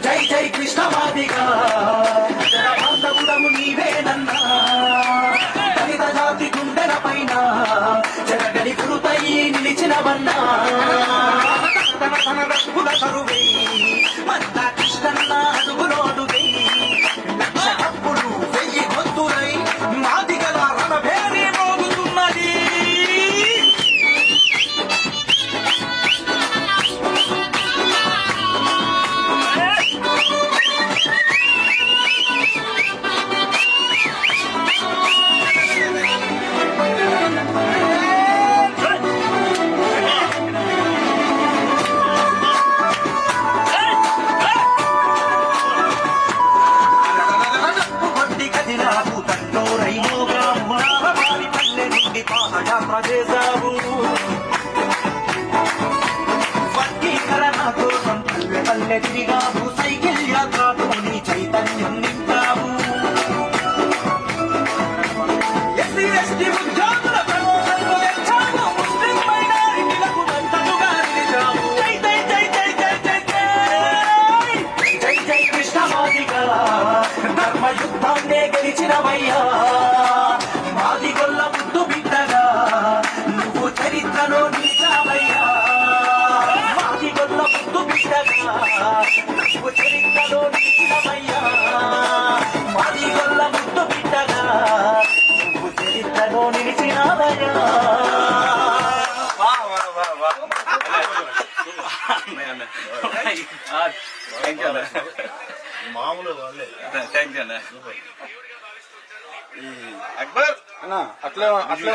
జై జై కృష్ణవాదిగా బాంధవుడము నీవేనన్నా దళిత జాతి గుండెల పైన జగగడి గురుతై నిలిచినవన్నా తన రఘుల కరువై మంద కృష్ణన్న అడుగులోడుగై లక్ష అప్పుడు 1000 గొంతులై మాదిగల రణభేరి మోగుతున్నది. చేశావు వర్గీకరణ కోసం పల్లె పల్లె తిరిగావు సైకిల్ యాత్రతో నీ చైతన్యం నింపావు ఎస్సీ ఎస్టీ ఉద్యోగుల ప్రమోషన్లు తెచ్చావు ముస్లిం మైనారిటీలకు మద్దతుగా నిలిచావు జై జై జై జై జై జై జై జై జై కృష్ణవాదిగా ధర్మయుద్ధాన్నే గెలిచినవయ్యా మాదిగొల్ల ముద్దు బిడ్డగా నువ్వు చరిత్రలో నిలిచావయ్యా మాదిగొల్ల ముద్దు బిడ్డగా నువ్వు చరిత్రలో నిలిచినవయ్యా మాదిగొల్ల ముద్దు బిడ్డగా నువ్వు చరిత్రలో నిలిచినవయ్యా. మామూలు వాళ్ళే అక్బర్ అట్లే అట్లే